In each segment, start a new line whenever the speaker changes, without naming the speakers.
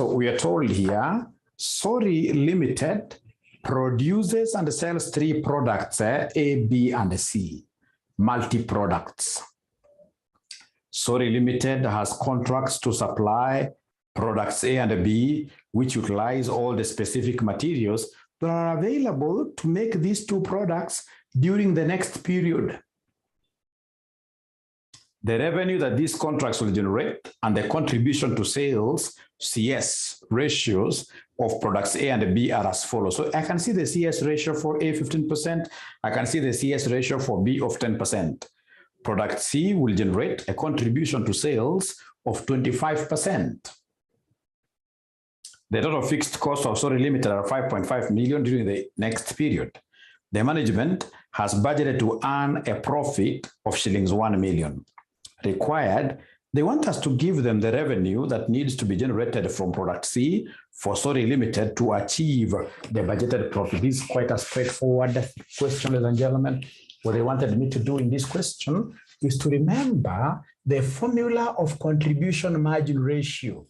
So we are told here, Sorry Limited produces and sells 3 products, A, B, and C, multi-products. Sorry Limited has contracts to supply products A and B, which utilize all the specific materials that are available to make these 2 products during the next period. The revenue that these contracts will generate and the contribution to sales, CS ratios of products A and B are as follows. So I can see the CS ratio for A 15%. I can see the CS ratio for B of 10%. Product C will generate a contribution to sales of 25%. The total fixed cost of Sorry Limited are 5.5 million during the next period. The management has budgeted to earn a profit of shillings 1 million. Required, they want us to give them the revenue that needs to be generated from product C for Sorry Limited to achieve the budgeted profit. This is quite a straightforward question, ladies and gentlemen. What they wanted me to do in this question is to remember the formula of contribution margin ratio.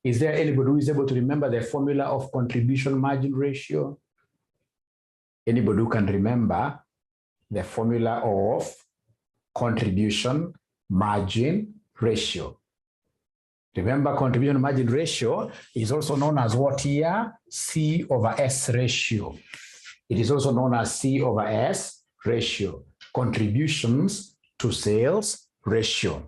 Is there anybody who is able to remember the formula of contribution margin ratio? Anybody who can remember the formula of contribution margin ratio? Remember, contribution margin ratio is also known as what here? C over S ratio. It is also known as C over S ratio. Contributions to sales ratio.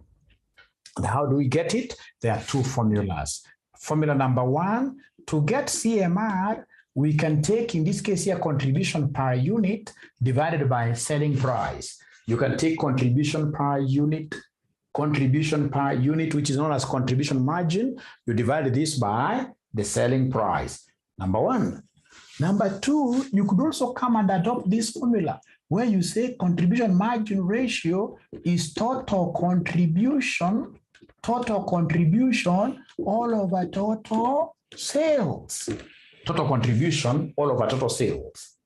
And how do we get it? There are 2 formulas. Formula number 1, to get CMR, we can take, in this case here, contribution per unit divided by selling price. You can take contribution per unit, which is known as contribution margin. You divide this by the selling price. Number 1. Number 2, you could also come and adopt this formula where you say contribution margin ratio is total contribution all over total sales. Total contribution all over total sales.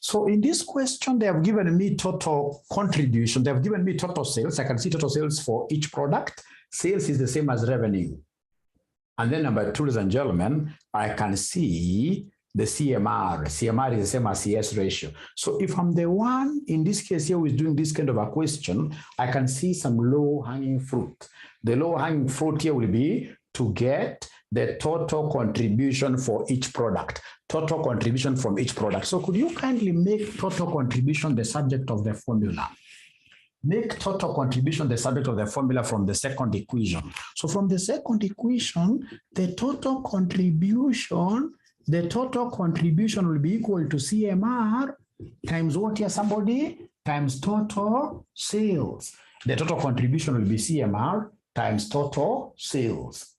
So in this question, they have given me total contribution. They have given me total sales. I can see total sales for each product. Sales is the same as revenue. And then number 2, ladies and gentlemen, I can see the CMR. CMR is the same as CS ratio. So if I'm the one, in this case here, who is doing this kind of a question, I can see some low-hanging fruit. The low-hanging fruit here will be to get the total contribution for each product. Total contribution from each product. So could you kindly make total contribution the subject of the formula? Make total contribution the subject of the formula from the second equation. So from the second equation, the total contribution will be equal to CMR times what here, somebody? Times total sales. The total contribution will be CMR times total sales.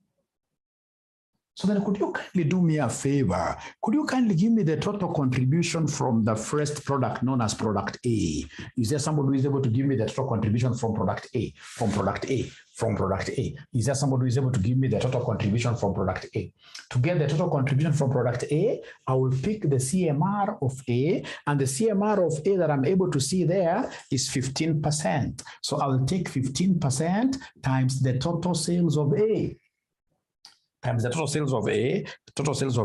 So then could you kindly do me a favor? Could you kindly give me the total contribution from the first product known as product A? Is there somebody who is able to give me the total contribution from product A? From product A? From product A? Is there somebody who is able to give me the total contribution from product A? To get the total contribution from product A, I will pick the CMR of A, and the CMR of A that I'm able to see there is 15%. So I will take 15% times the total sales of A. Times the total sales of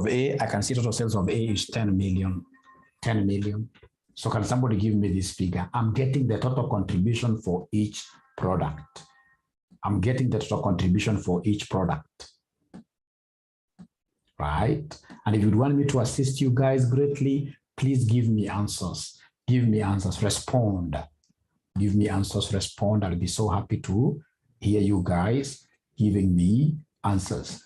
A, I can see total sales of A is 10 million. 10 million. So can somebody give me this figure? I'm getting the total contribution for each product. I'm getting the total contribution for each product. Right? And if you want me to assist you guys greatly, please give me answers. Give me answers. Respond. Give me answers. Respond. I'll be so happy to hear you guys giving me answers.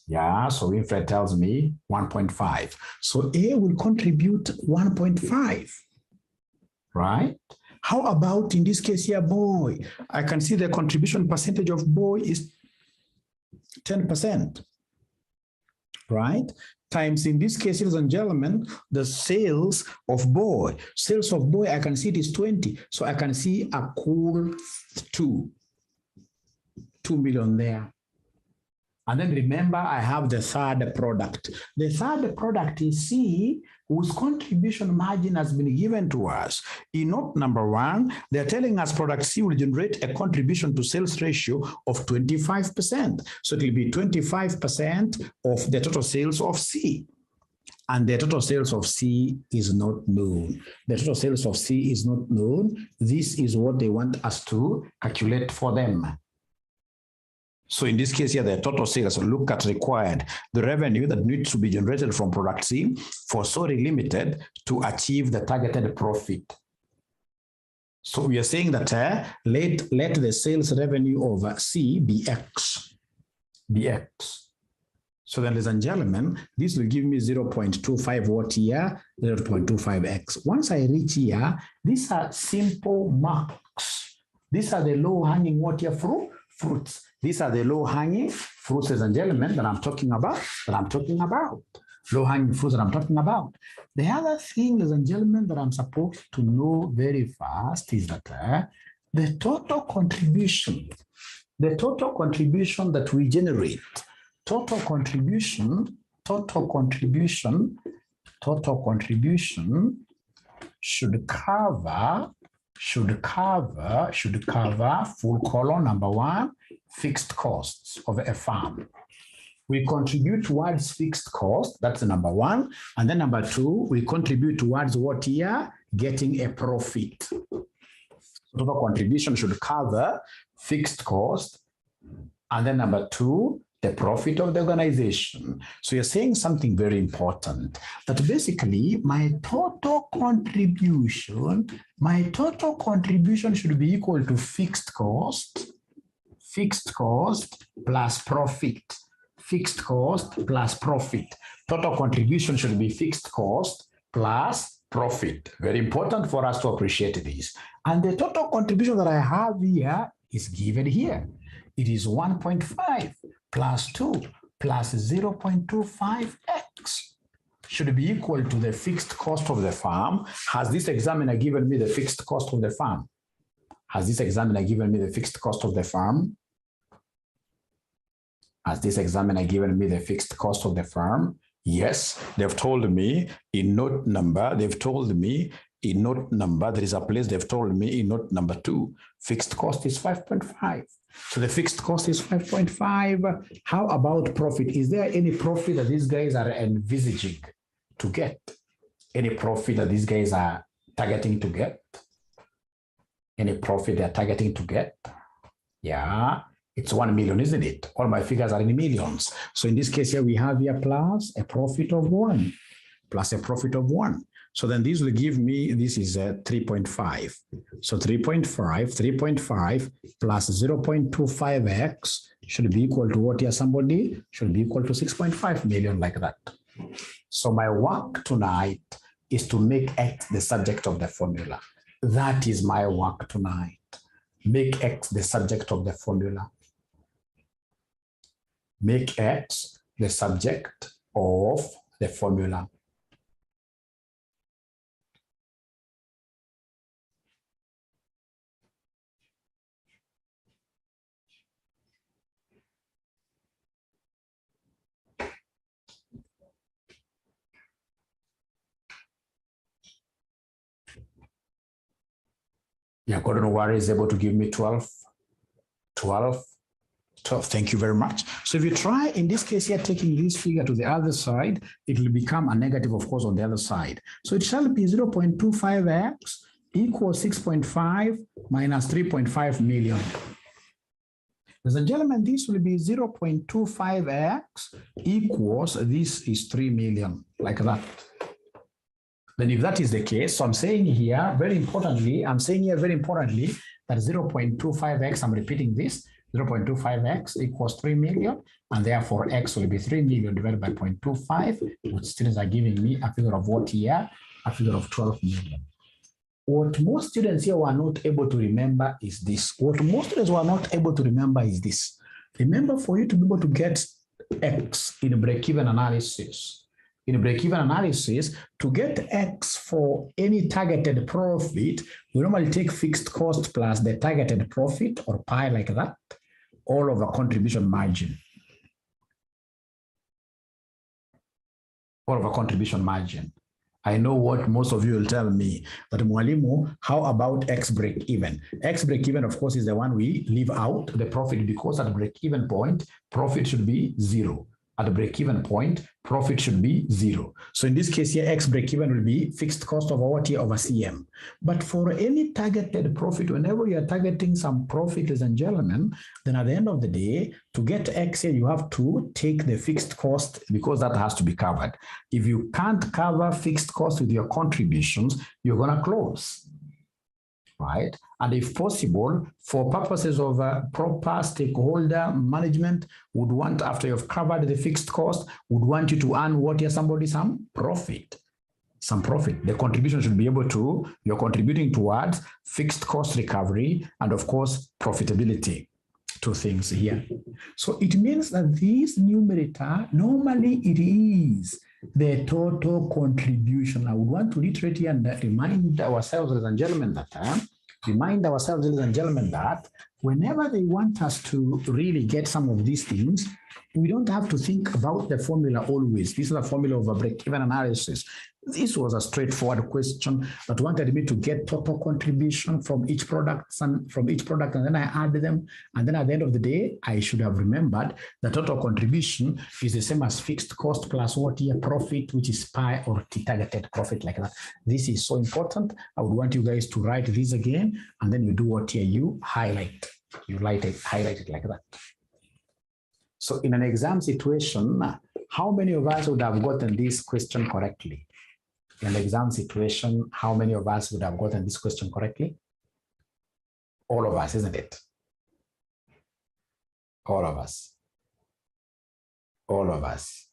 Yeah, so Winfred tells me 1.5. So A will contribute 1.5, right? How about in this case here, boy? I can see the contribution percentage of boy is 10%, right? Times in this case, ladies and gentlemen, the sales of boy. Sales of boy, I can see it is 20. So I can see a cool 2 million there. And then remember, I have the third product. The third product is C, whose contribution margin has been given to us. In note number 1, they're telling us product C will generate a contribution to sales ratio of 25%. So it will be 25% of the total sales of C. And the total sales of C is not known. The total sales of C is not known. This is what they want us to calculate for them. So in this case here, the total sales, look at required, the revenue that needs to be generated from product C for Sorry Limited to achieve the targeted profit. So we are saying that let the sales revenue of C be X. Be X. So then, ladies and gentlemen, this will give me 0.25 what here? 0.25x. Once I reach here, these are simple marks. These are the low-hanging what here? Fruits. These are the low-hanging fruits, ladies and gentlemen, that I'm talking about. Low-hanging fruits that I'm talking about. The other thing, ladies and gentlemen, that I'm supposed to know very fast is that the total contribution that we generate, total contribution should cover full column number 1, fixed costs of a farm. We contribute towards fixed cost, that's the number 1. And then number 2, we contribute towards what here? Getting a profit. Total contribution should cover fixed cost. And then number 2, the profit of the organization. So you're saying something very important, that basically my total contribution should be equal to fixed cost plus profit. Fixed cost plus profit. Total contribution should be fixed cost plus profit. Very important for us to appreciate this. And the total contribution that I have here is given here. It is 1.5 plus 2 plus 0.25x should be equal to the fixed cost of the farm. Has this examiner given me the fixed cost of the farm? Has this examiner given me the fixed cost of the farm? Has this examiner given me the fixed cost of the farm? Yes, they've told me in note number, there is a place they've told me in note number 2, fixed cost is 5.5. So the fixed cost is 5.5. How about profit? Is there any profit that these guys are envisaging to get? Any profit that these guys are targeting to get? Any profit they're targeting to get? Yeah, it's 1 million, isn't it? All my figures are in millions. So in this case here, we have here plus a profit of 1, plus a profit of 1. So then this will give me, this is 3.5. So 3.5 plus 0.25x should be equal to what here, somebody? Should be equal to 6.5 million, like that. So my work tonight is to make X the subject of the formula. That is my work tonight. Make X the subject of the formula. Make X the subject of the formula. Yeah, Gordon Wari is able to give me 12. Thank you very much. So if you try, in this case here, taking this figure to the other side, it will become a negative, of course, on the other side. So it shall be 0.25x equals 6.5 minus 3.5 million. Ladies and gentlemen, this will be 0.25x equals, this is 3 million, like that. Then if that is the case, so I'm saying here, very importantly, that 0.25x, I'm repeating this, 0.25x equals 3 million, and therefore x will be 3 million divided by 0.25, which students are giving me a figure of what here? A figure of 12 million. What most students here were not able to remember is this. Remember, for you to be able to get x in break-even analysis, to get X for any targeted profit, we normally take fixed cost plus the targeted profit, or pi, like that, all over contribution margin. all over contribution margin. I know what most of you will tell me, but Mwalimu, how about X break even? X break even, of course, is the one we leave out the profit, because at break even point, profit should be 0. At the break even point, profit should be 0. So in this case here, X break even will be fixed cost over what here over CM. But for any targeted profit, whenever you are targeting some profit, ladies and gentlemen, then at the end of the day, to get X here, you have to take the fixed cost, because that has to be covered. If you can't cover fixed cost with your contributions, you're going to close, right? And if possible, for purposes of proper stakeholder management, would want, after you've covered the fixed cost, would want you to earn what here, somebody, some profit. Some profit. The contribution should be able to, you're contributing towards fixed cost recovery and, of course, profitability. Two things here. So it means that this numerator, normally it is the total contribution. I would want to reiterate here and remind ourselves, ladies and gentlemen, that whenever they want us to really get some of these things, we don't have to think about the formula always. This is a formula of a break-even analysis. This was a straightforward question that wanted me to get total contribution from each product, and then I add them. And then at the end of the day, I should have remembered the total contribution is the same as fixed cost plus what here profit, which is pi or t targeted profit, like that. This is so important. I would want you guys to write this again, and then you do what here, you highlight. You highlight it like that. So in an exam situation, how many of us would have gotten this question correctly? In an exam situation, how many of us would have gotten this question correctly? All of us, isn't it? All of us. All of us.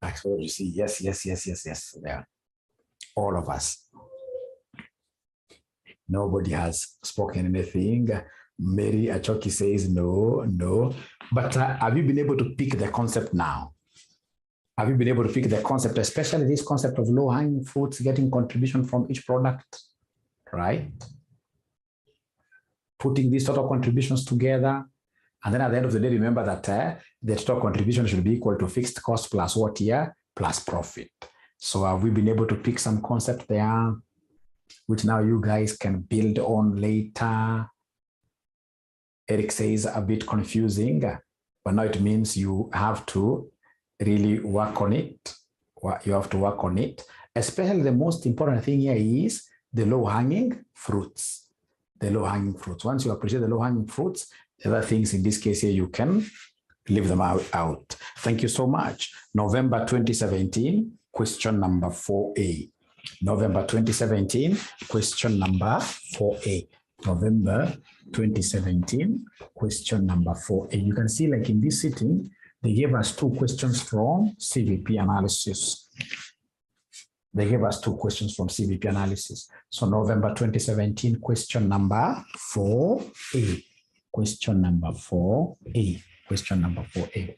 Actually, you see, yes. Yeah. All of us. Nobody has spoken anything. Mary Achoki says no. But have you been able to pick the concept now? Have you been able to pick the concept, especially this concept of low-hanging fruits, getting contribution from each product, right? Putting these total contributions together. And then at the end of the day, remember that the total contribution should be equal to fixed cost plus what here? Plus profit. So have we been able to pick some concept there, which now you guys can build on later? Eric says a bit confusing, but now it means you have to really work on it. You have to work on it. Especially the most important thing here is the low-hanging fruits. The low-hanging fruits. Once you appreciate the low-hanging fruits, the other things in this case here, you can leave them out. Thank you so much. November 2017, question number 4A. November 2017, question number 4A. November 2017, question number 4A. You can see, like in this sitting, they gave us 2 questions from CVP analysis. So November 2017, question number 4A. Question number 4A.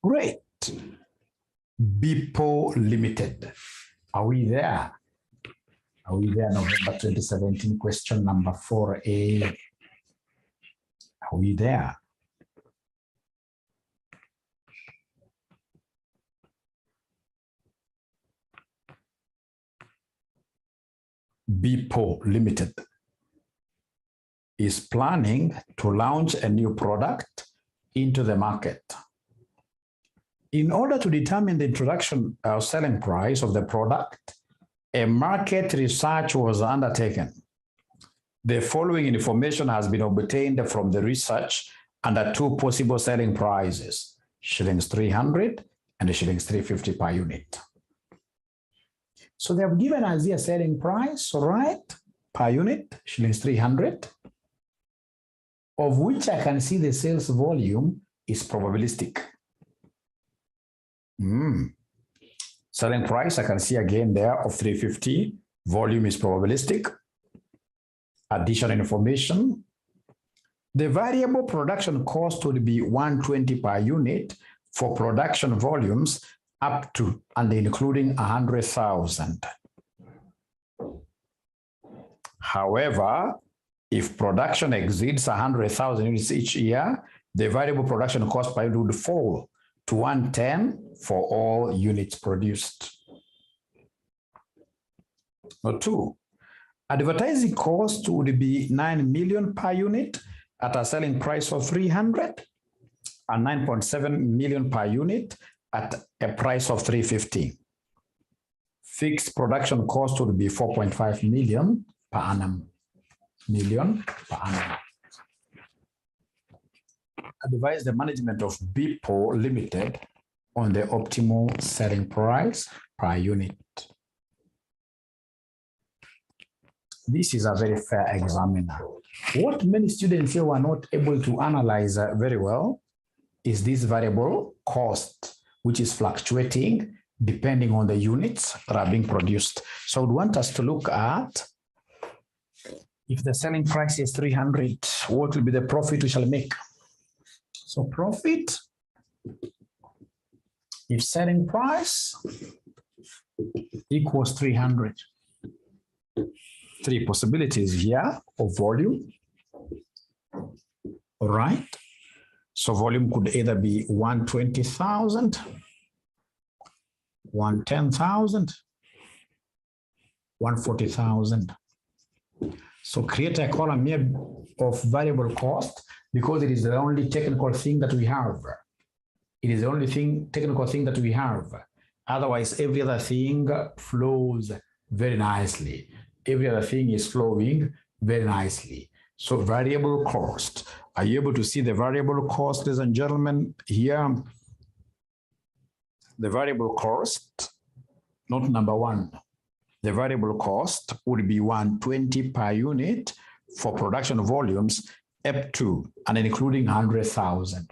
Great. BPO Limited. Are we there? November 2017, question number 4A. Are we there? BPO Limited is planning to launch a new product into the market. In order to determine the introduction or selling price of the product, a market research was undertaken. The following information has been obtained from the research under 2 possible selling prices, shillings 300 and shillings 350 per unit. So they have given us here selling price, right, per unit, shillings 300, of which I can see the sales volume is probabilistic. Selling price, I can see again there of 350, volume is probabilistic. Additional information, the variable production cost would be 120 per unit for production volumes up to and including 100,000. However, if production exceeds 100,000 units each year, the variable production cost per unit would fall to 110 for all units produced. Number 2, advertising cost would be 9 million per unit at a selling price of 300 and 9.7 million per unit at a price of 350. Fixed production cost would be 4.5 million per annum. Advise the management of BPO Limited on the optimal selling price per unit. This is a very fair examiner. What many students here were not able to analyze very well is this variable cost, which is fluctuating depending on the units that are being produced. So I would want us to look at, if the selling price is 300, what will be the profit we shall make? So profit, if selling price equals 300, 3 possibilities here of volume. All right. So volume could either be 120,000, 110,000, 140,000. So create a column here of variable cost because it is the only technical thing that we have. It is the only technical thing that we have. Otherwise, every other thing flows very nicely. Every other thing is flowing very nicely. So variable cost. Are you able to see the variable cost, ladies and gentlemen? Here, the variable cost, not number 1. The variable cost would be 120 per unit for production volumes up to and including 100,000.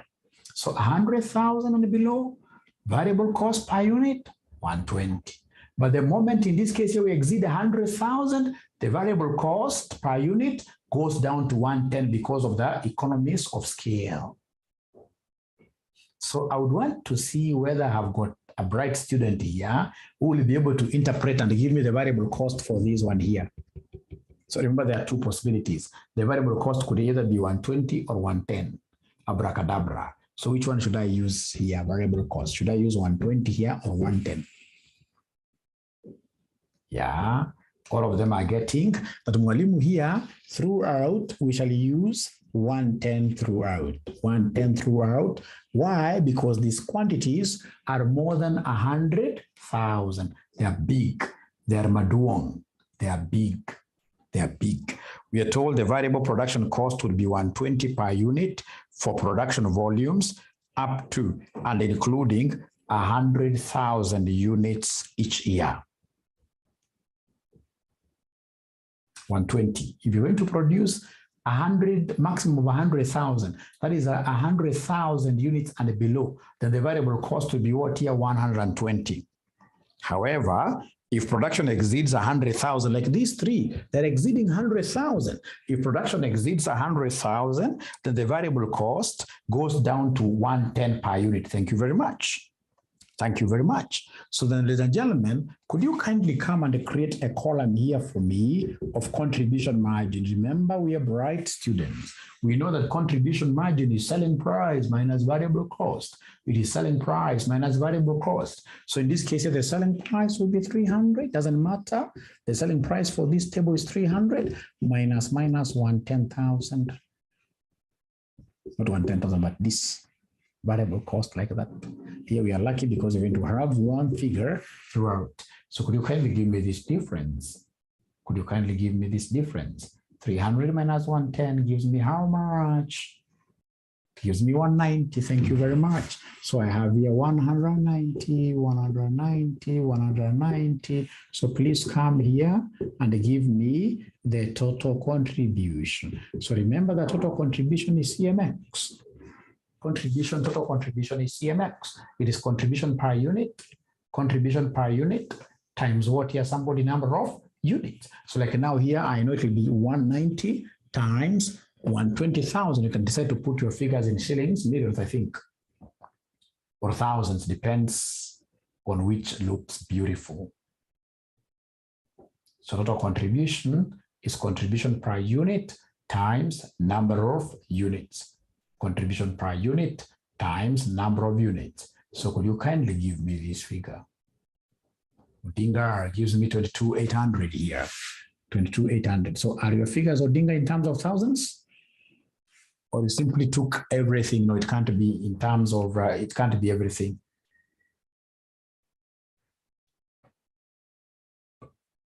So 100,000 and below, variable cost per unit, 120. But the moment in this case here we exceed 100,000, the variable cost per unit goes down to 110 because of the economies of scale. So I would want to see whether I've got a bright student here who will be able to interpret and give me the variable cost for this one here. So remember, there are 2 possibilities. The variable cost could either be 120 or 110, abracadabra. So which one should I use here, variable cost? Should I use 120 here or 110? Yeah, all of them are getting, but mwalimu here, throughout, we shall use 110 throughout. 110 throughout. Why? Because these quantities are more than 100,000. They are big. They are maduong. They are big. They are big. We are told the variable production cost would be 120 per unit for production volumes up to and including 100,000 units each year. 120. If you're going to produce 100, maximum of 100,000, that is 100,000 units and below, then the variable cost will be what here? 120. However, if production exceeds 100,000, like these 3, they're exceeding 100,000. If production exceeds 100,000, then the variable cost goes down to 110 per unit. Thank you very much. Thank you very much. So then, ladies and gentlemen, could you kindly come and create a column here for me of contribution margin? Remember, we are bright students. We know that contribution margin is selling price minus variable cost. It is selling price minus variable cost. So in this case, the selling price will be 300. Doesn't matter. The selling price for this table is 300 minus 110,000. Not 110,000, but this variable cost like that. Here we are lucky because we're going to have one figure throughout. So could you kindly give me this difference? Could you kindly give me this difference? 300 minus 110 gives me how much? Gives me 190. Thank you very much. So I have here 190, 190, 190. So please come here and give me the total contribution. So remember that total contribution is CMX. Total contribution is CMX. It is contribution per unit times what here? Somebody number of units. So like now here, I know it will be 190 times 120,000. You can decide to put your figures in shillings, millions, I think, or thousands, depends on which looks beautiful. So total contribution is contribution per unit times number of units. contribution per unit times number of units. So could you kindly give me this figure? Odinga gives me 22,800 here. 22,800. So are your figures, Odinga, in terms of thousands? Or you simply took everything? No, it can't be in terms of, it can't be everything.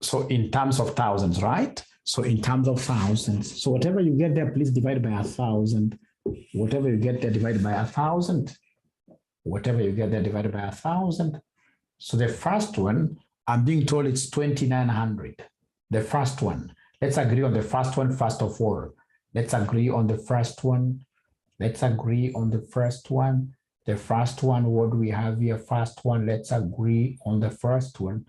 So in terms of thousands, right? So in terms of thousands. So whatever you get there, please divide by 1,000. Whatever you get there, divided by 1,000. Whatever you get there, divided by 1,000. So the first one, I'm being told it's 2,900. The first one. Let's agree on the first one first of all. Let's agree on the first one. Let's agree on the first one. The first one, what do we have here? First one, let's agree on the first one.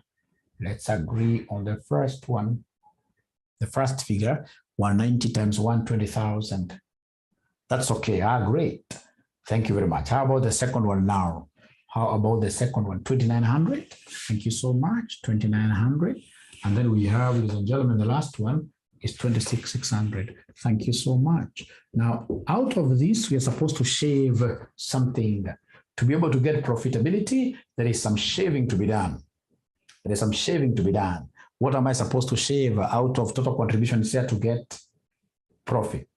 Let's agree on the first one. The first figure, 190 times 120,000. That's okay. Great. Thank you very much. How about the second one now? How about the second one? 2,900. Thank you so much. 2,900. And then we have, ladies and gentlemen, the last one is 26,600. Thank you so much. Now, out of this, we are supposed to shave something. To be able to get profitability, there is some shaving to be done. There is some shaving to be done. What am I supposed to shave out of total contribution here to get profit?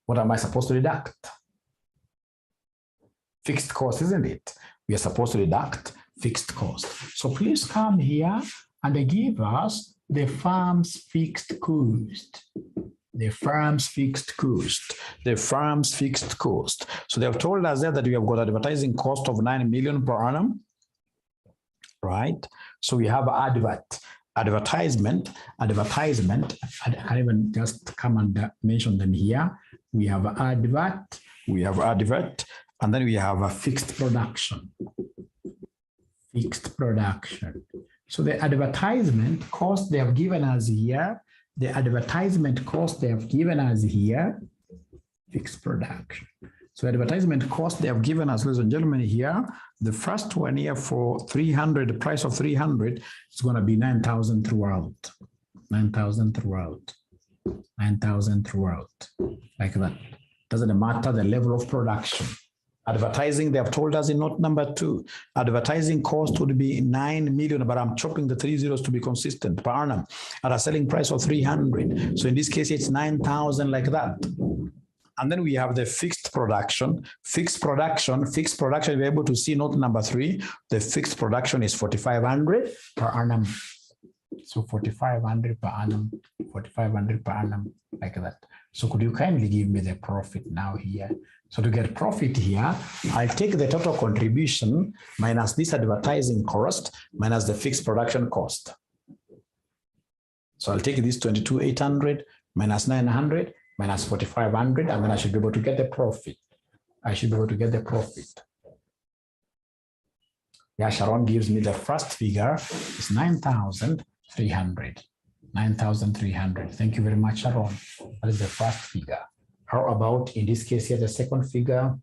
What am I supposed to deduct? Fixed cost, isn't it? We are supposed to deduct fixed cost. So please come here and give us the firm's fixed cost. The firm's fixed cost. The firm's fixed cost. So they have told us there that we have got advertising cost of 9 million per annum. Right? So we have advertisement. I can't even just come and mention them here. We have advert, and then we have a fixed production. Fixed production. So the advertisement cost they have given us here, fixed production. So advertisement cost they have given us, ladies and gentlemen, here, the first one here for 300, the price of 300 is going to be 9,000 throughout. 9,000 throughout. 9,000 throughout. Like that. Doesn't matter the level of production. Advertising, they have told us in note number 2, advertising cost would be 9 million, but I'm chopping the 3 zeros to be consistent per annum at a selling price of 300. So in this case, it's 9,000 like that. And then we have the fixed production. Fixed production, we're able to see note number 3. The fixed production is 4,500 per annum. So 4,500 per annum, 4,500 per annum, like that. So could you kindly give me the profit now here? So to get profit here, I'll take the total contribution minus this advertising cost minus the fixed production cost. So I'll take this 22,800 minus 900 minus 4,500, and then I should be able to get the profit. Yeah, Sharon gives me the first figure is 9,300. 9,300. Thank you very much, Sharon. That is the first figure. How about in this case here, the second figure,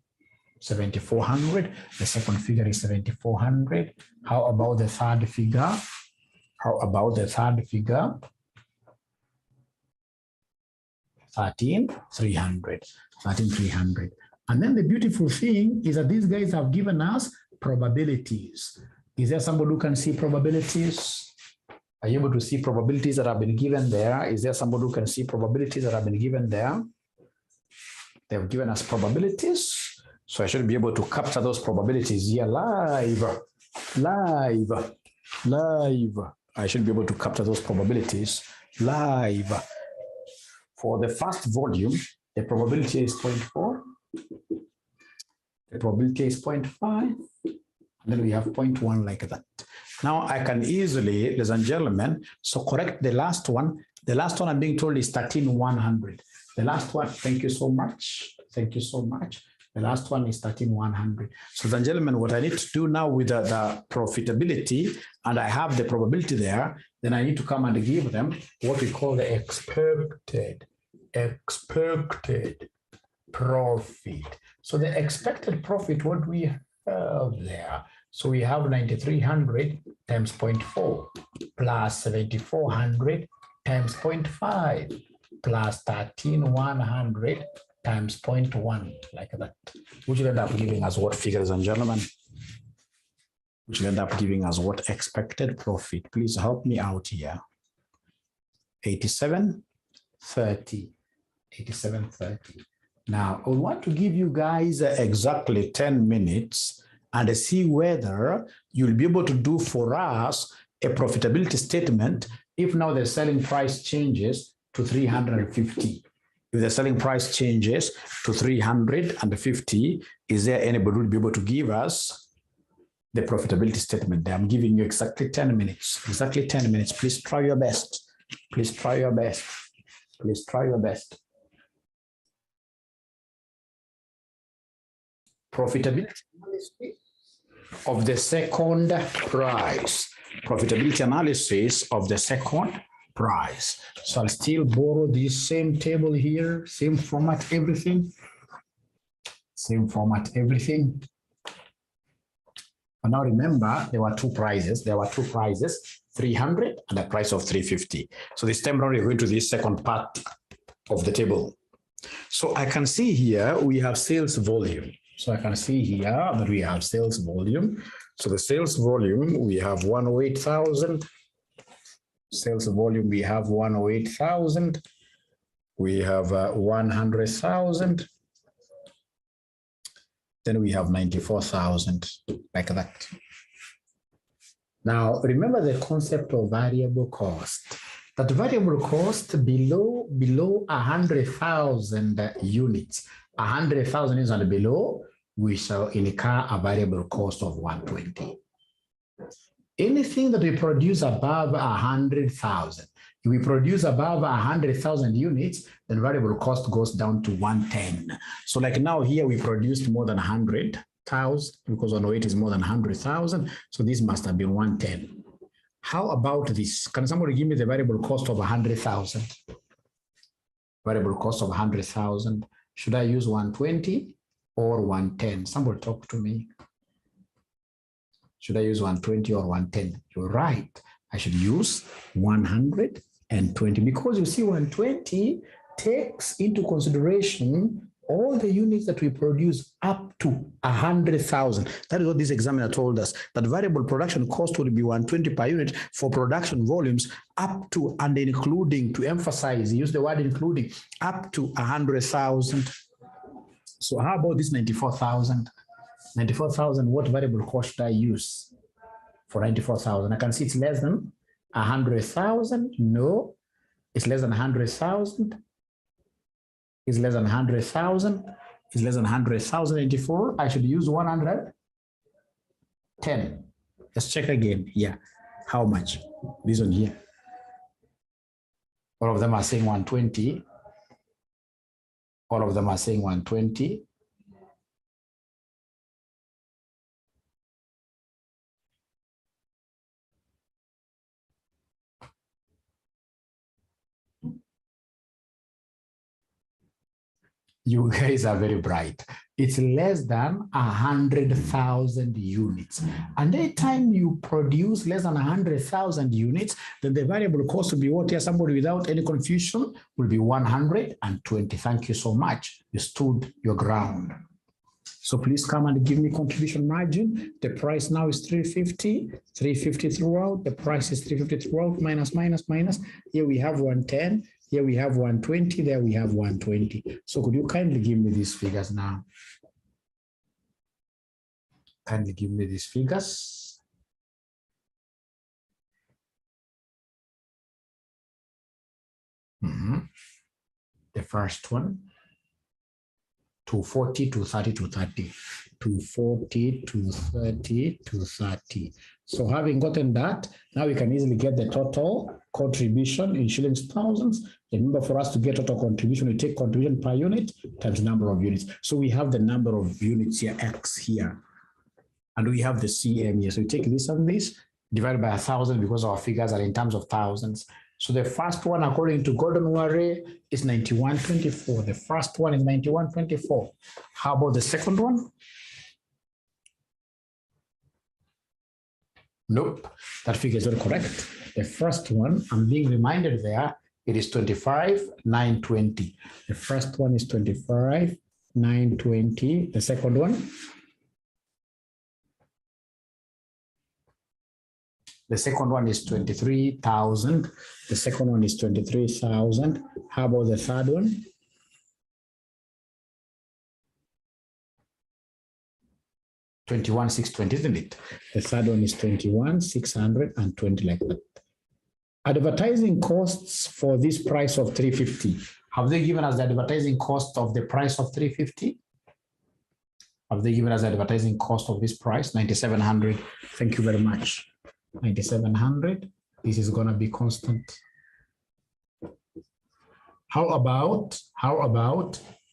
7,400. The second figure is 7,400. How about the third figure? 13,300. 13,300. And then the beautiful thing is that these guys have given us probabilities. Is there somebody who can see probabilities? Are you able to see probabilities that have been given there? Is there somebody who can see probabilities that have been given there? They've given us probabilities. So I should be able to capture those probabilities here live. I should be able to capture those probabilities live. For the first volume, the probability is 0.4. The probability is 0.5. And then we have 0.1 like that. Now I can easily, ladies and gentlemen, so correct the last one. The last one I'm being told is 13,100. The last one, thank you so much. Thank you so much. The last one is 13,100. So ladies and gentlemen, what I need to do now with the profitability, and I have the probability there, then I need to come and give them what we call the expected profit. So the expected profit, what we have there. So we have 9,300 times 0.4 plus 7,400 times 0.5 plus 13,100 times 0.1, like that, which will end up giving us what figures and gentlemen? Which will end up giving us what expected profit? Please help me out here. 87.30. 87.30. Now, I want to give you guys exactly 10 minutes and see whether you'll be able to do for us a profitability statement if now the selling price changes to 350. If the selling price changes to 350, is there anybody who will be able to give us the profitability statement? I'm giving you exactly 10 minutes. Exactly 10 minutes. Please try your best. Please try your best. Please try your best. Profitability analysis of the second price. Profitability analysis of the second price. So I'll still borrow this same table here, same format, everything. Same format, everything. But now remember, there were two prices. 300 and a price of 350. So this time around, we're going to the second part of the table. So I can see here we have sales volume. So I can see here that we have sales volume. So the sales volume, we have 108,000. Sales volume, we have 108,000. We have 100,000. Then we have 94,000, like that. Now, remember the concept of variable cost. That variable cost below 100,000 units, 100,000 is and below, we shall incur a variable cost of 120. Anything that we produce above 100,000, if we produce above 100,000 units, then variable cost goes down to 110. So like now here we produced more than 100,000 because 108 is more than 100,000. So this must have been 110. How about this? Can somebody give me the variable cost of 100,000? Variable cost of 100,000. Should I use 120 or 110? Somebody talk to me. Should I use 120 or 110? You're right. I should use 120 because you see 120 takes into consideration all the units that we produce up to 100,000. That is what this examiner told us, that variable production cost will be 120 per unit for production volumes up to and including, to emphasize, use the word including, up to 100,000. So how about this 94,000? 94,000, what variable cost should I use for 94,000? I can see it's less than 100,000. No, it's less than 100,000. It's less than 100,000. It's less than 100,000. 84. I should use 110. Let's check again. Yeah. How much? This one here. All of them are saying 120. All of them are saying 120. You guys are very bright. It's less than 100,000 units. And anytime you produce less than 100,000 units, then the variable cost will be what here? Somebody without any confusion will be 120. Thank you so much. You stood your ground. So please come and give me contribution margin. The price now is 350, 350 throughout. The price is 350 throughout, minus, minus, minus. Here we have 110. Here we have 120, there we have 120. So could you kindly give me these figures now? Kindly give me these figures. The first one, 240, 230, 230. 240, 230, 230. So having gotten that, now we can easily get the total contribution in shillings thousands. Remember, for us to get total contribution, we take contribution per unit times number of units. So we have the number of units here, X here. And we have the CM here. So we take this and this, divided by 1,000 because our figures are in terms of thousands. So the first one, according to Gordon Ware, is 91.24. The first one is 91.24. How about the second one? Nope, that figure is not correct. The first one, I'm being reminded there, It is 25,920. The first one is 25,920. The second one? The second one is 23,000. The second one is 23,000. How about the third one? $21,620, isn't it? The third one is 21,620, like that. Advertising costs for this price of 350. Have they given us the advertising cost of the price of 350? Have they given us the advertising cost of this price? 9,700. Thank you very much. 9,700. This is going to be constant. How about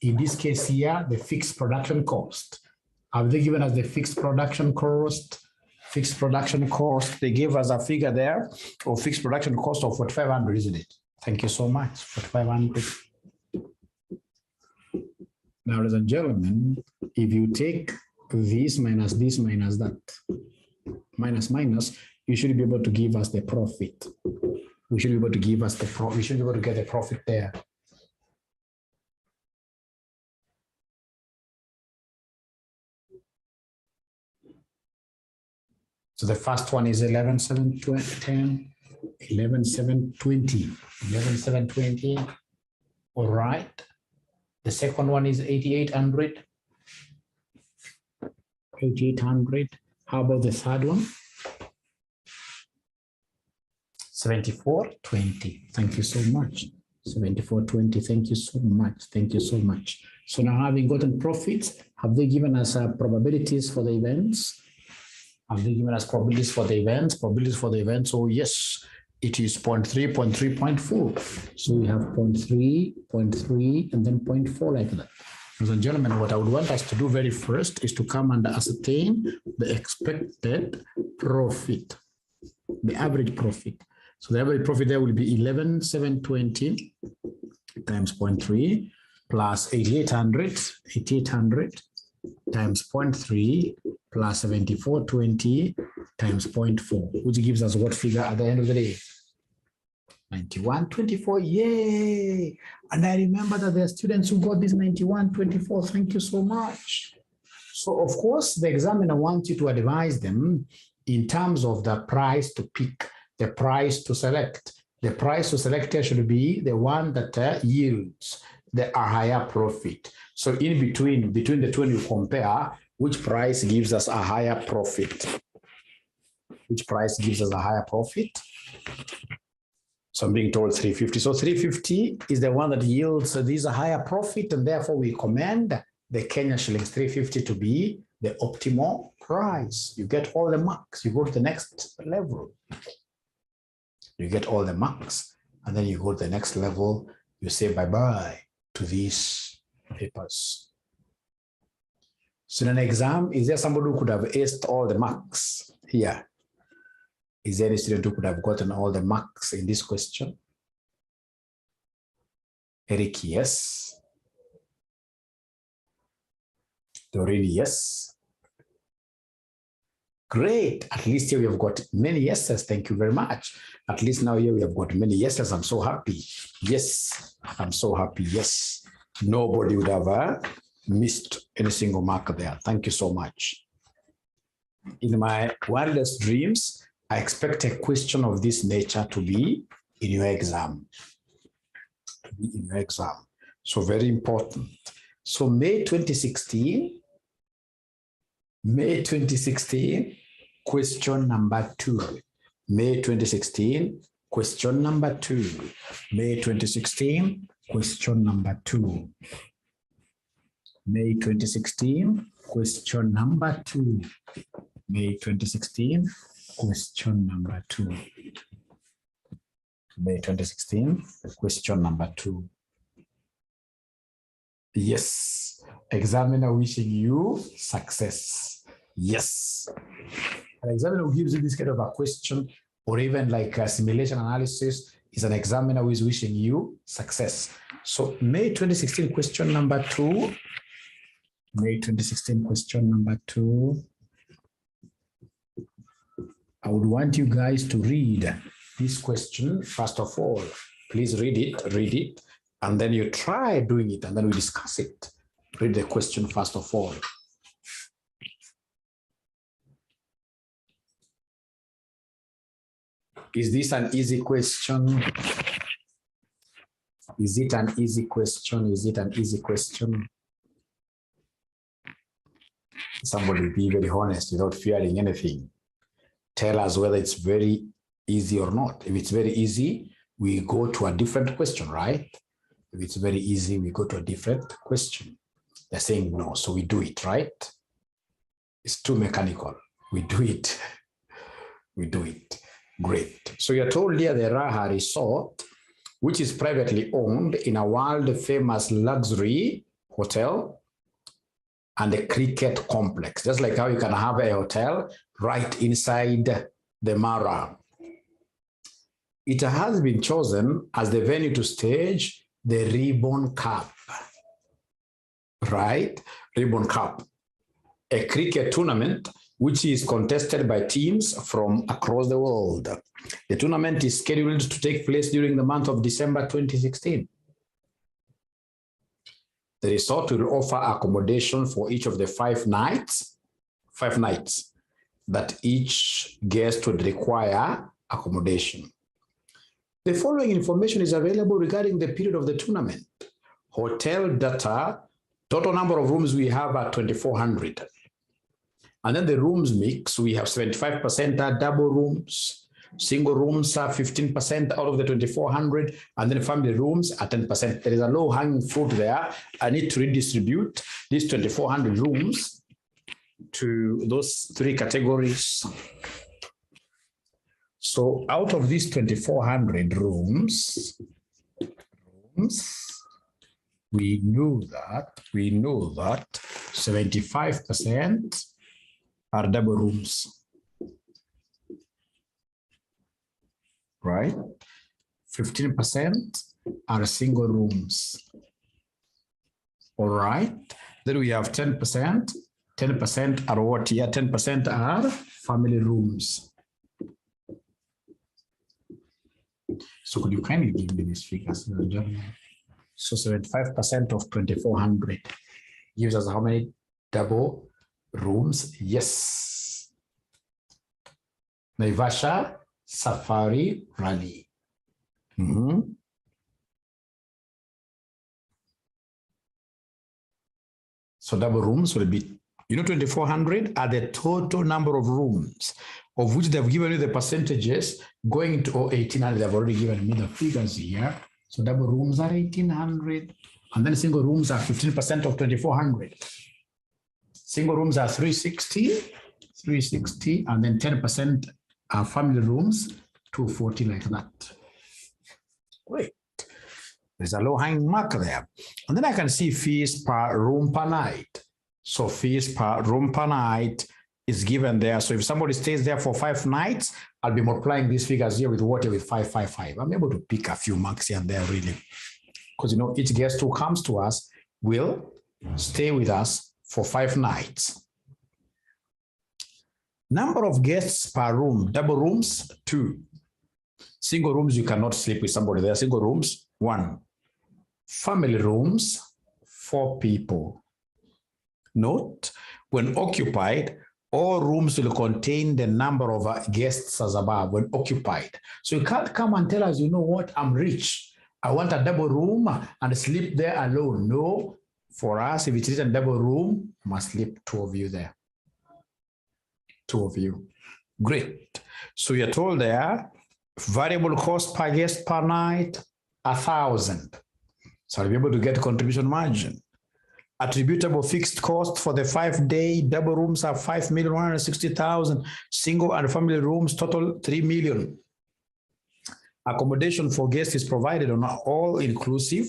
in this case here, the fixed production cost? Have they given us the fixed production cost? Fixed production cost, they gave us a figure there of fixed production cost of 4,500, isn't it? Thank you so much, 4,500. Now, ladies and gentlemen, if you take this minus that, minus, you should be able to give us the profit. We should be able to give us the profit. We should be able to get the profit there. So the first one is 11,720, 11,720, 11,720. All right. The second one is 8,800. 8,800. How about the third one? 74,20. Thank you so much. 74,20. Thank you so much. Thank you so much. So now, having gotten profits, have they given us probabilities for the events? Have they given us probabilities for the events? Probabilities for the events. Oh, yes, it is 0.3, 0.3, 0.4. So we have 0.3, 0.3, and then 0.4 like that. Ladies and gentlemen, what I would want us to do very first is to come and ascertain the expected profit, the average profit. So the average profit there will be 11,720 times 0.3 plus 8,800, 8,800 times 0.3 plus 74,20 times 0.4, which gives us what figure at the end of the day? 91,24, yay! And I remember that there are students who got this 91,24. Thank you so much. So of course, the examiner wants you to advise them in terms of the price to pick, the price to select. The price to select here should be the one that yields a higher profit. So in between the two, you compare which price gives us a higher profit. Which price gives us a higher profit? So I'm being told 350. So 350 is the one that yields this a higher profit, and therefore we recommend the Kenya shillings 350 to be the optimal price. You get all the marks. You go to the next level. You get all the marks, and then you go to the next level. You say bye-bye to these papers. So in an exam, is there somebody who could have aced all the marks here? Is there any student who could have gotten all the marks in this question? Eric, yes. Doreen, yes. Great. At least here we have got many yeses. Thank you very much. At least now here we have got many yeses. I'm so happy. Yes, I'm so happy. Yes. Nobody would have missed any single mark there. Thank you so much. In my wildest dreams, I expect a question of this nature to be in your exam. So very important. So May 2016, question number 2. May 2016, question number 2. May 2016, question number 2. May 2016, question number 2. May 2016, question number 2. May 2016, question number 2. Yes. Examiner wishing you success. Yes. An examiner who gives you this kind of a question, or even like a simulation analysis, is an examiner who is wishing you success. So May 2016, question number 2. May 2016, question number 2. I would want you guys to read this question first of all. Please read it, and then you try doing it, and then we discuss it. Read the question first of all. Is this an easy question? Is it an easy question? Is it an easy question? Somebody be very honest without fearing anything. Tell us whether it's very easy or not. If it's very easy, we go to a different question, right? If it's very easy, we go to a different question. They're saying no, so we do it, right? It's too mechanical. We do it. We do it. Great. So you're told here the Raha Resort, which is privately owned in a world-famous luxury hotel and a cricket complex. Just like how you can have a hotel right inside the Mara. It has been chosen as the venue to stage the Ribbon Cup, right? Ribbon Cup, a cricket tournament which is contested by teams from across the world. The tournament is scheduled to take place during the month of December 2016. The resort will offer accommodation for each of the 5 nights that each guest would require accommodation. The following information is available regarding the period of the tournament. Hotel data, total number of rooms we have are 2,400. And then the rooms mix, we have 75% are double rooms, single rooms are 15% out of the 2,400, and then family rooms are 10%. There is a low-hanging fruit there. I need to redistribute these 2,400 rooms to those 3 categories. So out of these 2,400 rooms, we know that 75% are double rooms, right? 15% are single rooms, all right? Then we have 10%. 10% are what here? 10% are family rooms. So could you kindly give me these figures? So 75% of 2,400 gives us how many double rooms? Yes. Naivasha Safari Rally. So double rooms will be, 2,400 are the total number of rooms, of which they've given you the percentages going to 1,800. They've already given me the figures here. So double rooms are 1,800, and then single rooms are 15% of 2,400. Single rooms are 360, and then 10% are family rooms, 240, like that. Great. There's a low-hanging mark there. And then I can see fees per room per night. So fees per room per night is given there. So if somebody stays there for 5 nights, I'll be multiplying these figures here with what? With 555. I'm able to pick a few marks here and there, really. Because, each guest who comes to us will stay with us for 5 nights. Number of guests per room, double rooms, 2. Single rooms, you cannot sleep with somebody there. Single rooms, 1. Family rooms, 4 people. Note, when occupied, all rooms will contain the number of guests as above when occupied. So you can't come and tell us, you know what, I'm rich. I want a double room and sleep there alone. No, for us, if it is a double room, must sleep 2 of you there. 2 of you. Great. So you're told there, variable cost per guest per night, 1,000. So I'll be able to get contribution margin. Attributable fixed cost for the 5-day double rooms are 5,160,000. Single and family rooms total 3 million. Accommodation for guests is provided on all inclusive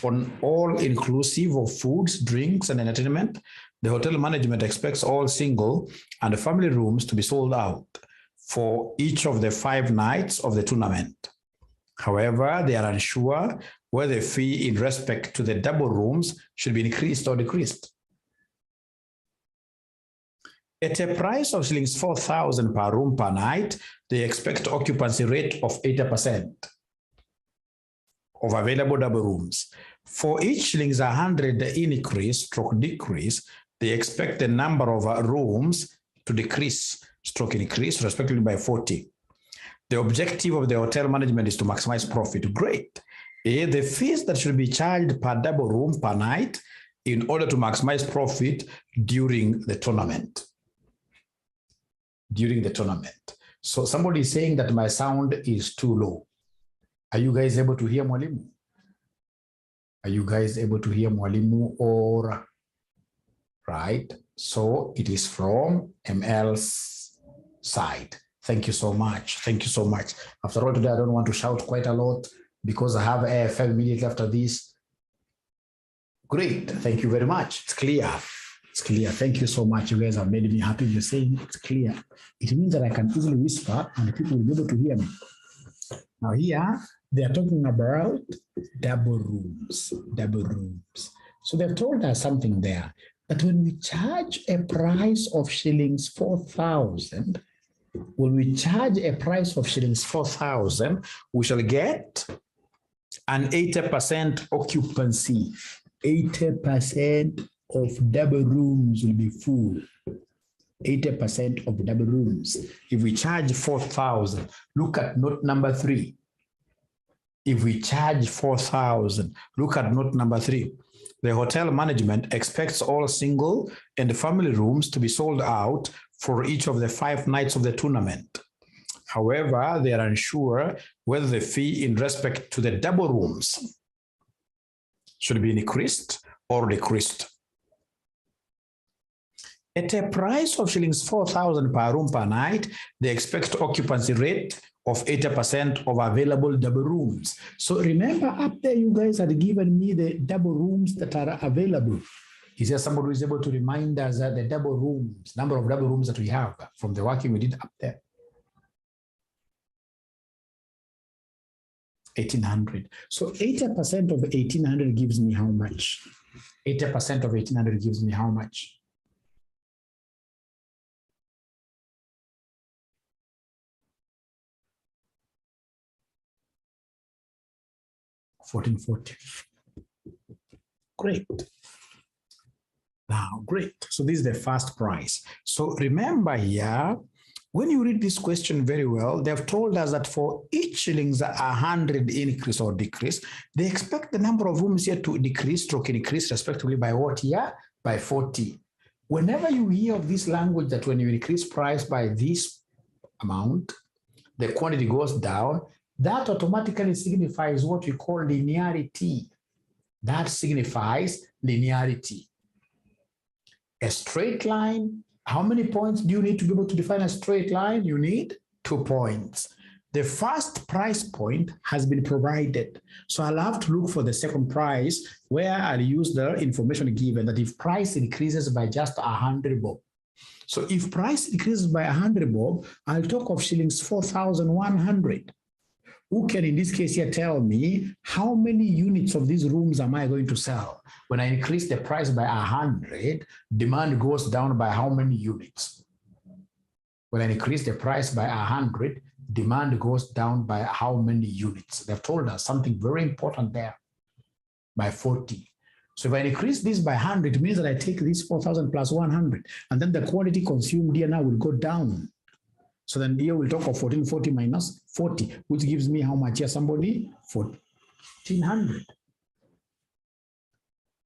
of foods, drinks, and entertainment. The hotel management expects all single and family rooms to be sold out for each of the 5 nights of the tournament. However, they are unsure whether the fee in respect to the double rooms should be increased or decreased. At a price of shillings 4,000 per room per night, they expect occupancy rate of 80%. of available double rooms. For each shillings 100 increase stroke decrease, they expect the number of rooms to decrease stroke increase respectively by 40. The objective of the hotel management is to maximize profit. Great. The fees that should be charged per double room per night in order to maximize profit during the tournament. During the tournament. So somebody is saying that my sound is too low. Are you guys able to hear Mwalimu? Are you guys able to hear Mwalimu or right? So it is from ML's side. Thank you so much. Thank you so much. After all, today I don't want to shout quite a lot because I have AFM immediately after this. Great. Thank you very much. It's clear. It's clear. Thank you so much. You guys have made me happy. You're saying it's clear. It means that I can easily whisper and people will be able to hear me. Now here, they are talking about double rooms. Double rooms. So they've told us something there, that when we charge a price of shillings 4,000, when we charge a price of shillings 4,000, we shall get an 80% occupancy. 80% of double rooms will be full. 80% of double rooms. If we charge 4,000, look at note number 3. If we charge 4,000, look at note number 3. The hotel management expects all single and family rooms to be sold out for each of the 5 nights of the tournament. However, they are unsure whether the fee in respect to the double rooms should be increased or decreased. At a price of shillings 4,000 per room per night, they expect occupancy rate of 80% of available double rooms. So remember up there, you guys had given me the double rooms that are available. Is there somebody who is able to remind us that the double rooms, number of double rooms that we have from the working we did up there? 1,800. So 80% of 1,800 gives me how much? 80% of 1,800 gives me how much? 1,440. Great. Now, great. So this is the first price. So remember here, when you read this question very well, they've told us that for each shillings 100 increase or decrease, they expect the number of rooms here to decrease, stroke increase respectively by what here? By 40. Whenever you hear of this language that when you increase price by this amount, the quantity goes down, that automatically signifies what we call linearity. That signifies linearity. A straight line, how many points do you need to be able to define a straight line? You need 2 points. The first price point has been provided. So I'll have to look for the second price where I'll use the information given that if price increases by just 100 bob. So if price increases by 100 bob, I'll talk of shillings 4,100. Who can in this case here tell me how many units of these rooms am I going to sell? When I increase the price by 100, demand goes down by how many units? When I increase the price by 100, demand goes down by how many units? They've told us something very important there, by 40. So if I increase this by 100, it means that I take this 4,000 plus 100, and then the quantity consumed here now will go down. So then here we'll talk of 1,440 minus 40, which gives me how much here, somebody? 1,400.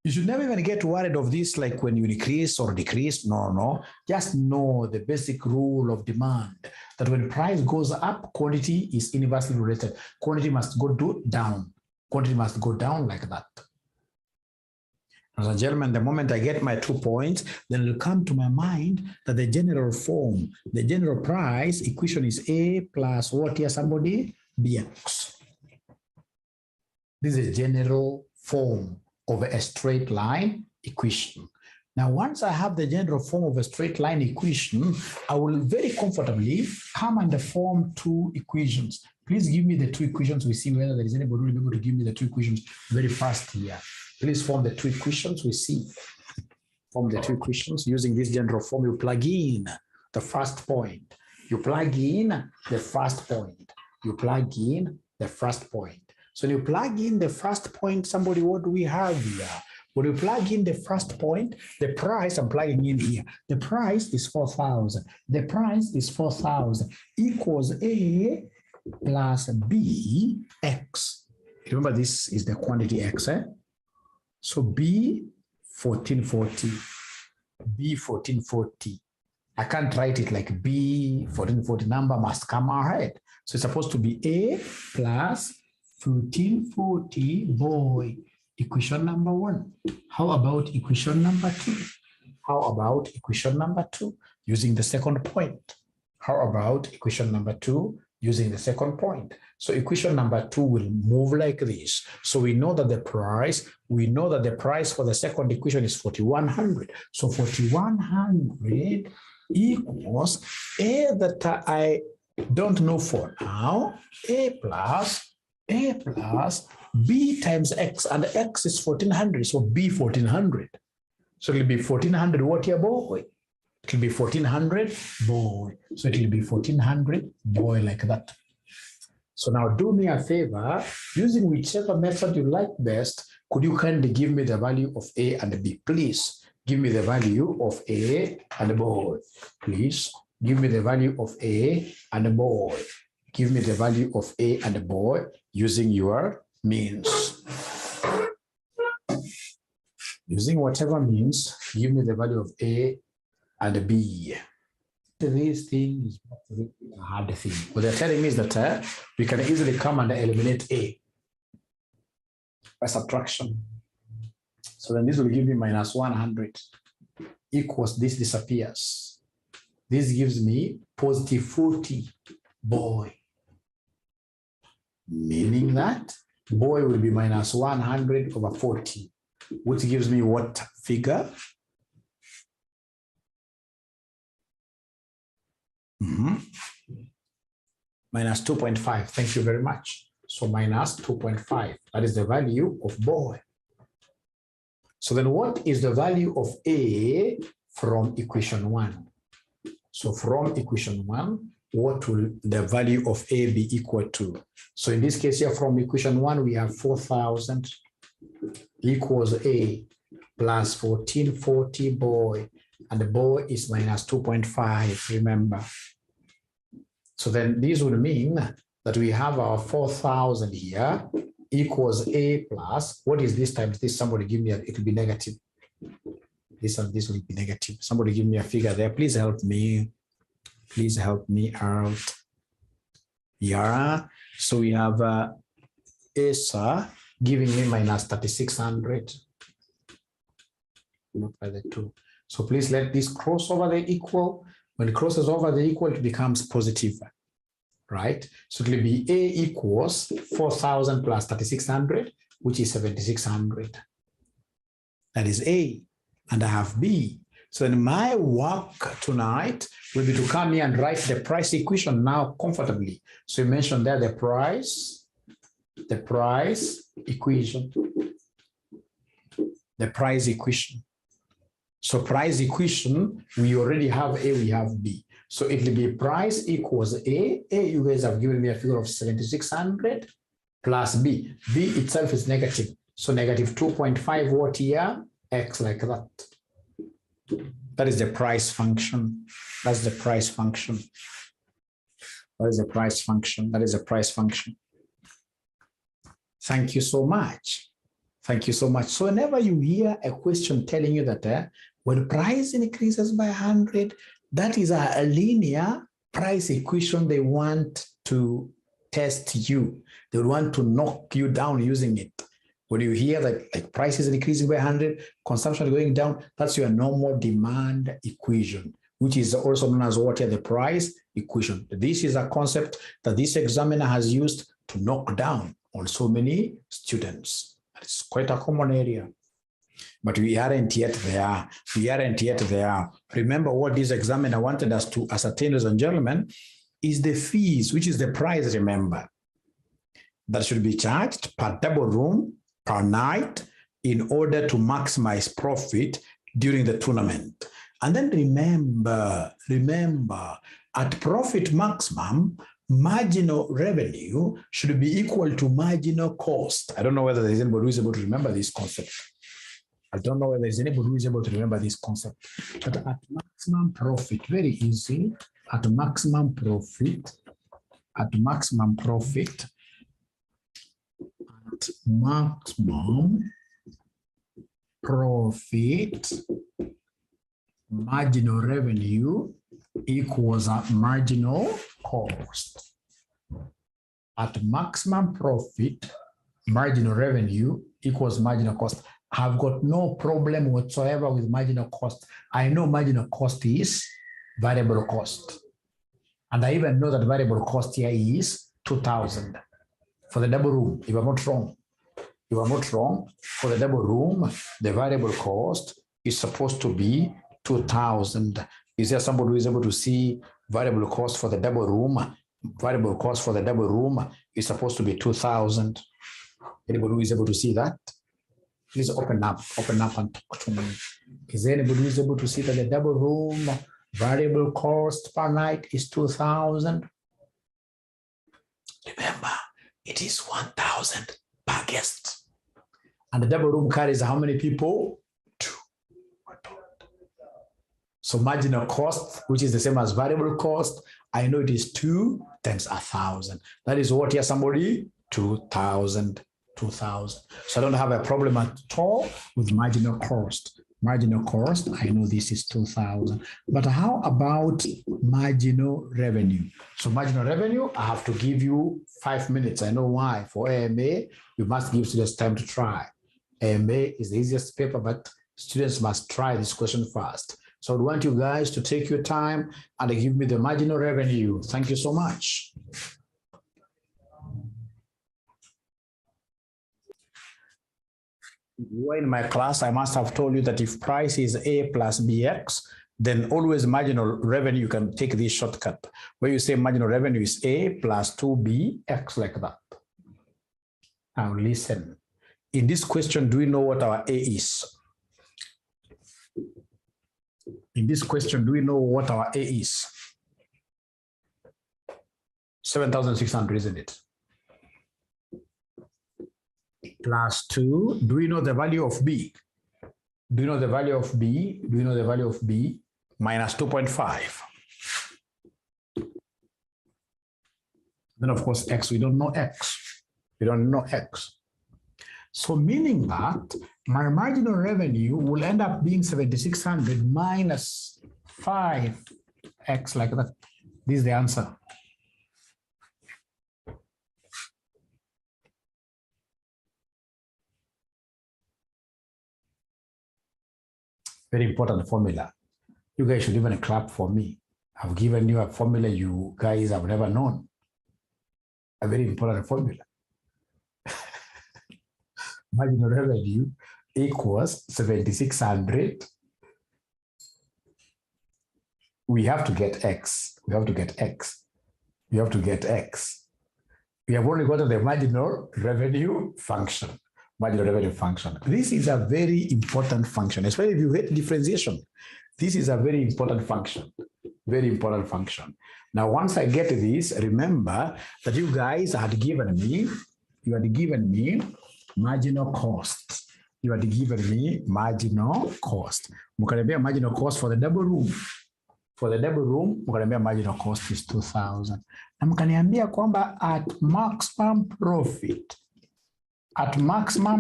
You should never even get worried of this, like when you increase or decrease. No. Just know the basic rule of demand, that when price goes up, quantity is inversely related. Quantity must go down. Quantity must go down like that. Ladies and gentlemen, the moment I get my 2 points, then it'll come to my mind that the general form, the general price equation is A plus what here, somebody? Bx. This is a general form of a straight line equation. Now, once I have the general form of a straight line equation, I will very comfortably come and form 2 equations. Please give me the 2 equations. We see whether there is anybody who will be able to give me the 2 equations very fast here. Please form the 2 equations we see. Form the 2 equations using this general form. You plug in the first point. You plug in the first point. You plug in the first point. So when you plug in the first point, somebody, what do we have here? When you plug in the first point, the price I'm plugging in here, the price is 4,000. The price is 4,000 equals A plus B X. Remember, this is the quantity X, eh? So B 1440, B 1440. I can't write it like B 1440, number must come ahead. So it's supposed to be A plus 1440, boy, equation number 1. How about equation number 2? How about equation number 2 using the second point? How about equation number 2 using the second point? So equation number 2 will move like this. So we know that the price for the second equation is 4,100. So 4,100 equals A that I don't know for now, A plus B times X, and X is 1,400, so B 1,400. So it'll be 1,400 what here, boy? It'll be 1,400, boy. So it'll be 1,400, boy, like that. So now do me a favor, using whichever method you like best, could you kindly give me the value of A and B, please? Give me the value of A and boy. Please give me the value of A and boy. Give me the value of A and boy using your means. Using whatever means, give me the value of A and B. This thing is not a hard thing. What they're telling me is that we can easily come and eliminate A by subtraction. So then this will give me minus 100 equals this disappears. This gives me positive 40, boy. Meaning that boy will be minus 100 over 40, which gives me what figure? Minus 2.5. Thank you very much. So minus 2.5. That is the value of boy. So then what is the value of A from equation 1? So from equation 1, what will the value of A be equal to? So in this case here, from equation 1, we have 4,000 equals A plus 1,440, boy, and the boy is minus 2.5, remember. So then this would mean that we have our 4,000 here equals A plus, what is this times this? Somebody give me it will be negative. This and this will be negative. Somebody give me a figure there. Please help me. Please help me out. Yeah. So we have ASA giving me minus 3,600. Not by the 2. So please let this cross over the equal. When it crosses over the equal, it becomes positive, right? So it will be A equals 4,000 plus 3,600, which is 7,600. That is A. And I have B. So then my work tonight will be to come here and write the price equation now comfortably. So you mentioned there the price equation. The price equation. So price equation, we already have A, we have B. So it will be price equals A. A, you guys have given me a figure of 7,600 plus B. B itself is negative. So negative 2.5 what here? X like that. That is the price function. That's the price function. That is the price function. That is the price function. Thank you so much. Thank you so much. So whenever you hear a question telling you that when price increases by 100, that is a linear price equation they want to test you. They want to knock you down using it. When you hear that like prices increasing by 100, consumption going down, that's your normal demand equation, which is also known as what? The price equation. This is a concept that this examiner has used to knock down on so many students. It's quite a common area. But we aren't yet there. We aren't yet there. Remember what this examiner wanted us to ascertain, ladies and gentlemen, is the fees, which is the price, remember, that should be charged per double room per night in order to maximize profit during the tournament. And then remember, at profit maximum, marginal revenue should be equal to marginal cost. I don't know whether there's anybody who is able to remember this concept. I don't know whether there's anybody who is able to remember this concept. But at maximum profit, very easy, at maximum profit, at maximum profit, at maximum profit, marginal revenue equals a marginal cost. At maximum profit, marginal revenue equals marginal cost. I've got no problem whatsoever with marginal cost. I know marginal cost is variable cost. And I even know that variable cost here is 2,000 for the double room, if I'm not wrong. If I'm not wrong, for the double room, the variable cost is supposed to be 2,000. Is there somebody who is able to see variable cost for the double room? Variable cost for the double room is supposed to be 2,000. Anybody who is able to see that? Please open up and talk to me. Is there anybody who is able to see that the double room variable cost per night is 2,000? Remember, it is 1,000 per guest. And the double room carries how many people? 2. So marginal cost, which is the same as variable cost, I know it is 2 times 1,000. That is what here, somebody? 2,000. 2,000. So I don't have a problem at all with marginal cost. Marginal cost, I know this is 2,000. But how about marginal revenue? So marginal revenue, I have to give you 5 minutes. I know why. For AMA, you must give students time to try. AMA is the easiest paper, but students must try this question first. So I want you guys to take your time and give me the marginal revenue. Thank you so much. In my class, I must have told you that if price is A plus BX, then always marginal revenue, you can take this shortcut where you say marginal revenue is A plus 2BX, like that. Now listen, in this question, do we know what our A is? In this question, do we know what our A is? 7,600, isn't it? Plus 2, do we know the value of B? Do you know the value of B? Do you know the value of B? Minus 2.5. Then of course, X, we don't know X. We don't know X. So meaning that my marginal revenue will end up being 7,600 minus 5X, like that. This is the answer. Very important formula. You guys should even clap for me. I've given you a formula you guys have never known. A very important formula. Marginal revenue equals 7,600. We have to get X. We have to get X. We have to get X. We have only got the marginal revenue function. Marginal revenue function. This is a very important function, especially if you hate differentiation. This is a very important function. Very important function. Now, once I get this, remember that you guys had given me, marginal cost. You had given me marginal cost. Mukaniambia marginal cost for the double room. For the double room, mukaniambia marginal cost is 2,000. Na mukaniambia kwamba at maximum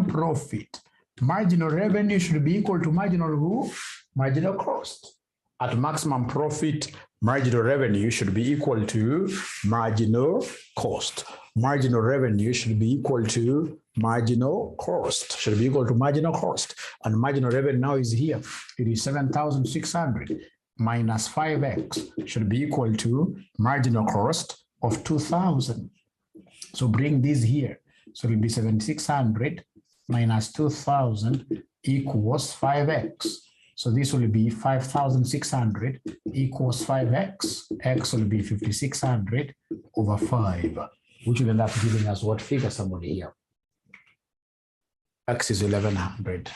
profit, marginal revenue should be equal to marginal cost. At maximum profit, marginal revenue should be equal to marginal cost. Marginal revenue should be equal to marginal cost. Should be equal to marginal cost. And marginal revenue now is here. It is 7,600 minus 5X should be equal to marginal cost of 2,000. So bring this here. So it will be 7,600 minus 2,000 equals 5X. So this will be 5,600 equals 5X. X will be 5,600 over 5, which will end up giving us what figure, somebody here? X is 1,100.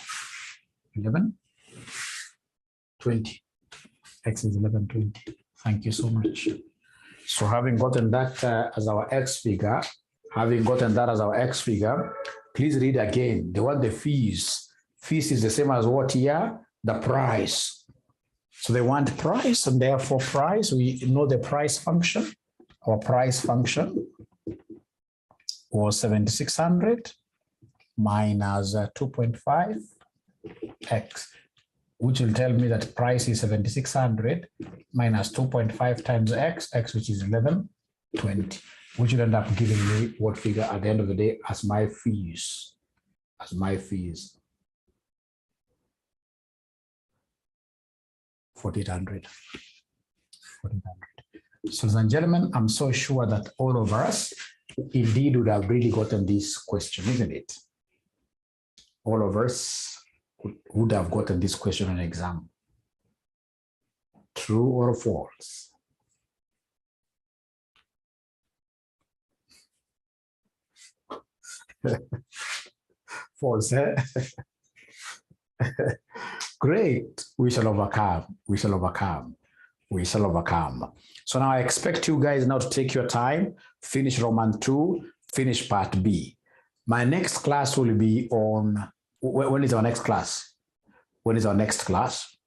1120. X is 1120. Thank you so much. So having gotten that as our X figure, please read again. They want the fees. Fees is the same as what here? The price. So they want price, and therefore price, we know the price function. Our price function was 7,600 minus 2.5 x, which will tell me that price is 7,600 minus 2.5 times x, which is 1120, which will end up giving me what figure at the end of the day as my fees. 4,800. So, ladies and gentlemen, I'm so sure that all of us indeed would have really gotten this question, isn't it? All of us would have gotten this question in an exam. True or false? False, eh? Great. We shall overcome. So now I expect you guys now to take your time, finish Roman 2, finish part B. My next class will be on, when is our next class? Our next class